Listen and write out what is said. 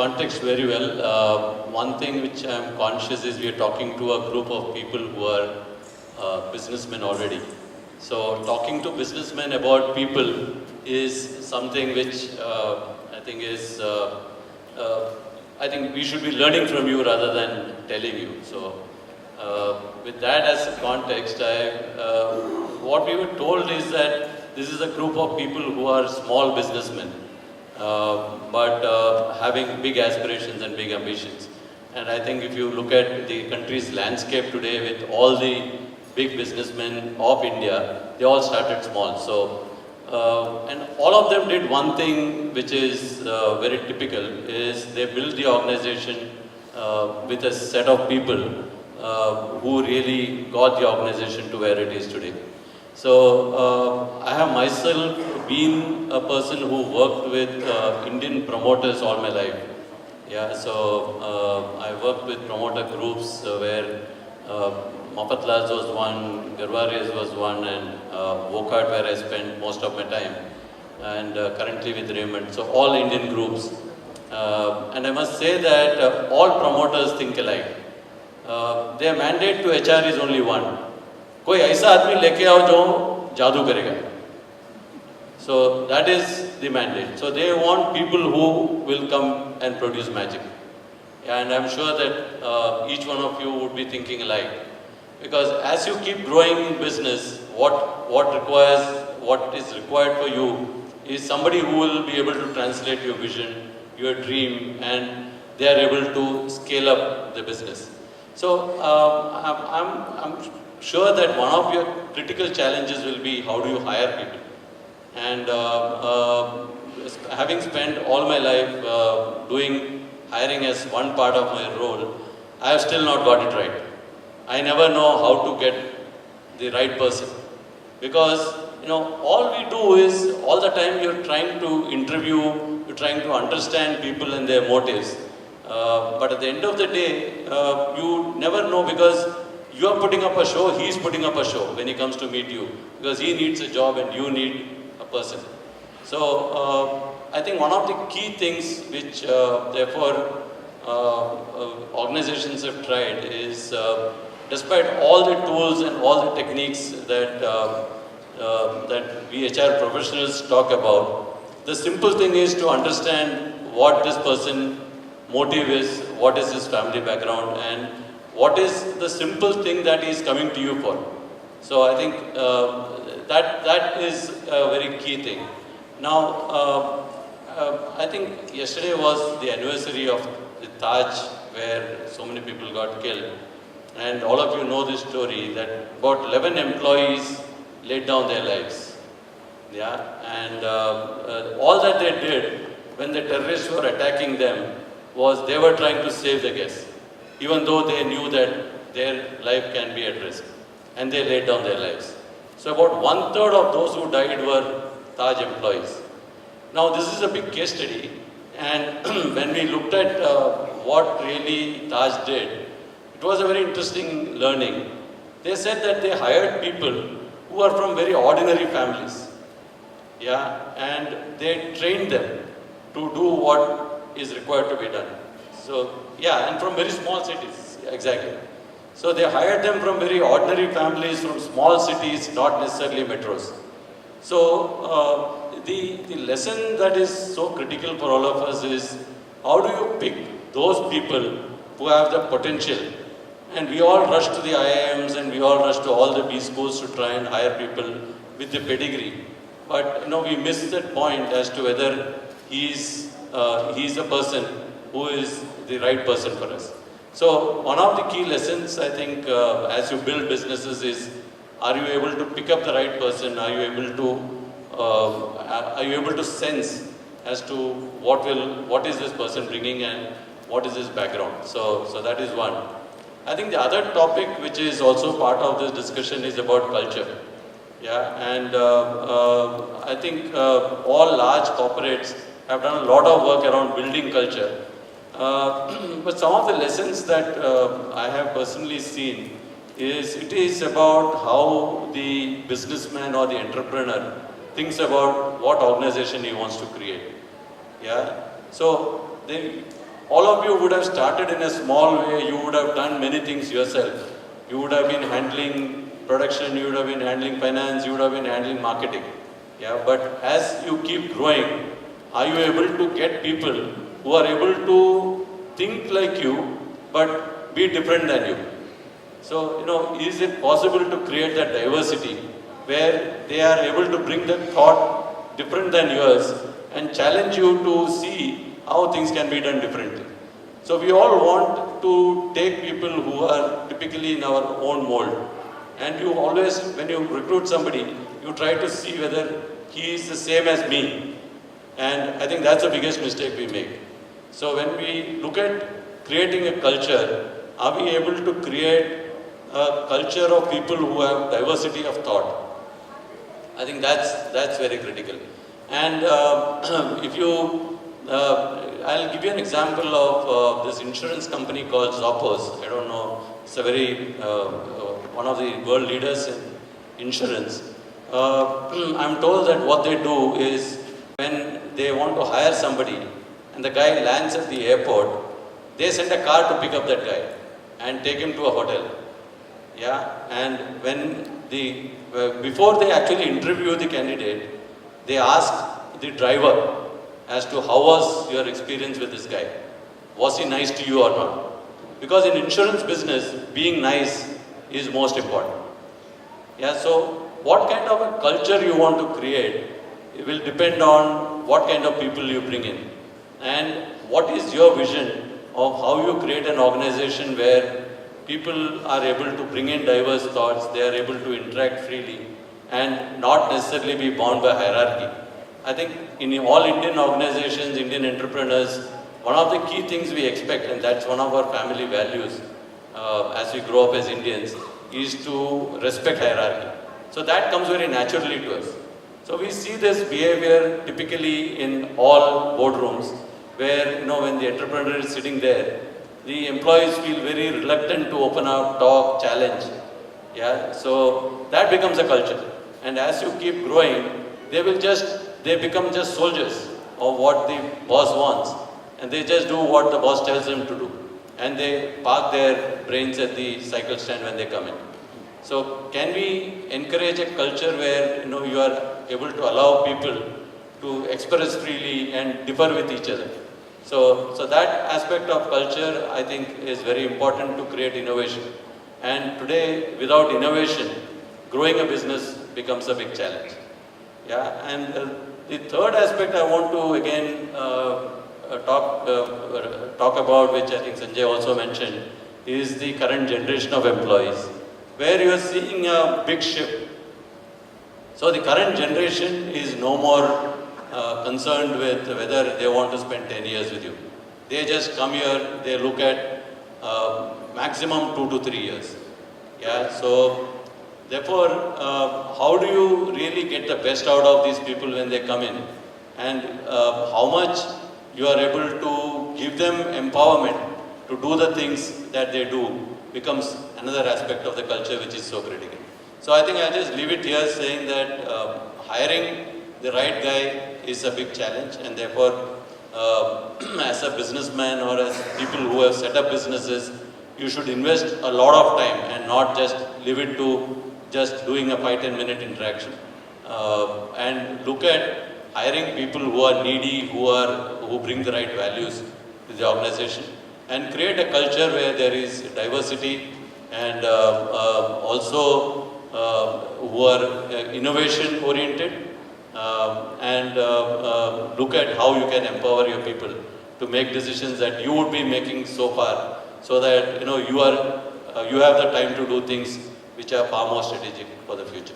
context very well. One thing which I'm conscious is we are talking to a group of people who are businessmen already. So talking to businessmen about people is something which I think is, I think we should be learning from you rather than telling you. So with that as a context, what we were told is that this is a group of people who are small businessmen, but having big aspirations and big ambitions. And I think if you look at the country's landscape today with all the big businessmen of India, they all started small. So, and all of them did one thing which is very typical, is they built the organization with a set of people who really got the organization to where it is today. So, I have myself been a person who worked with Indian promoters all my life. Yeah, so I worked with promoter groups where Mapatlaz was one, Garwarias was one, and Wokat where I spent most of my time, and currently with Raymond. So all Indian groups. And I must say that all promoters think alike. Their mandate to HR is only one. कोई ऐसा आदमी लेके आओ जो जादू करेगा. So that is the mandate. So they want people who will come and produce magic. And I'm sure that each one of you would be thinking alike. Because as you keep growing in business, what is required for you is somebody who will be able to translate your vision, your dream, and they are able to scale up the business. So I'm sure that one of your critical challenges will be how do you hire people. And having spent all my life doing hiring as one part of my role, I have still not got it right. I never know how to get the right person. Because, all we do is, all the time you're trying to interview, you're trying to understand people and their motives. But at the end of the day, you never know, because you are putting up a show, he's putting up a show when he comes to meet you. Because he needs a job and you need a person. So, I think one of the key things which, therefore, organizations have tried is, despite all the tools and all the techniques that we HR professionals talk about, the simple thing is to understand what this person motive is, what is his family background, and what is the simple thing that he is coming to you for. So I think that is a very key thing. Now, I think yesterday was the anniversary of the Taj, where so many people got killed. And all of you know this story, that about 11 employees laid down their lives. Yeah, and all that they did when the terrorists were attacking them was they were trying to save the guests, even though they knew that their life can be at risk. And they laid down their lives. So about 1/3 of those who died were Taj employees. Now this is a big case study, and when we looked at what really Taj did, it was a very interesting learning. They said that they hired people who are from very ordinary families. Yeah, and they trained them to do what is required to be done. So, yeah, and from very small cities, exactly. So they hired them from very ordinary families, from small cities, not necessarily metros. So the lesson that is so critical for all of us is, how do you pick those people who have the potential? And we all rush to the IIMs and we all rush to all the B schools to try and hire people with the pedigree. But we miss that point as to whether he's a person who is the right person for us. So one of the key lessons, I think, as you build businesses is, are you able to pick up the right person? Are you able to sense as to what is this person bringing and what is his background? So that is one. I think the other topic which is also part of this discussion is about culture. Yeah, and I think all large corporates have done a lot of work around building culture. But some of the lessons that I have personally seen is, it is about how the businessman or the entrepreneur thinks about what organization he wants to create. Yeah, so all of you would have started in a small way, you would have done many things yourself. You would have been handling production, you would have been handling finance, you would have been handling marketing. Yeah, but as you keep growing, are you able to get people who are able to think like you, but be different than you? So, is it possible to create that diversity where they are able to bring that thought different than yours and challenge you to see how things can be done differently? So we all want to take people who are typically in our own mold. And you always, when you recruit somebody, you try to see whether he is the same as me. And I think that's the biggest mistake we make. So when we look at creating a culture, are we able to create a culture of people who have diversity of thought? I think that's very critical. And if you, I'll give you an example of this insurance company called Zoppos. I don't know, it's a very, one of the world leaders in insurance. I'm told that what they do is when they want to hire somebody and the guy lands at the airport, they send a car to pick up that guy and take him to a hotel. Yeah, and when before they actually interview the candidate, they ask the driver as to how was your experience with this guy. Was he nice to you or not? Because in insurance business, being nice is most important. Yeah, so what kind of a culture you want to create, it will depend on what kind of people you bring in. And what is your vision of how you create an organization where people are able to bring in diverse thoughts, they are able to interact freely and not necessarily be bound by hierarchy. I think in all Indian organizations, Indian entrepreneurs, one of the key things we expect, and that's one of our family values as we grow up as Indians, is to respect hierarchy. So that comes very naturally to us. So we see this behavior typically in all boardrooms where, when the entrepreneur is sitting there, the employees feel very reluctant to open up, talk, challenge. Yeah, so that becomes a culture. And as you keep growing, they become just soldiers of what the boss wants. And they just do what the boss tells them to do. And they park their brains at the cycle stand when they come in. So can we encourage a culture where, you are able to allow people to express freely and differ with each other? So that aspect of culture, I think, is very important to create innovation. And today, without innovation, growing a business becomes a big challenge. Yeah, and the third aspect I want to again talk about, which I think Sanjay also mentioned, is the current generation of employees, where you are seeing a big shift. So the current generation is no more concerned with whether they want to spend 10 years with you. They just come here, they look at maximum 2 to 3 years. Yeah, so therefore, how do you really get the best out of these people when they come in? And how much you are able to give them empowerment to do the things that they do becomes another aspect of the culture which is so critical. So I think I'll just leave it here saying that hiring the right guy is a big challenge, and therefore as a businessman or as people who have set up businesses, you should invest a lot of time and not just leave it to just doing a 5-10 minute interaction. And look at hiring people who are needy, who bring the right values to the organization, and create a culture where there is diversity and also who are innovation oriented, and look at how you can empower your people to make decisions that you would be making so far, so that you have the time to do things which are far more strategic for the future.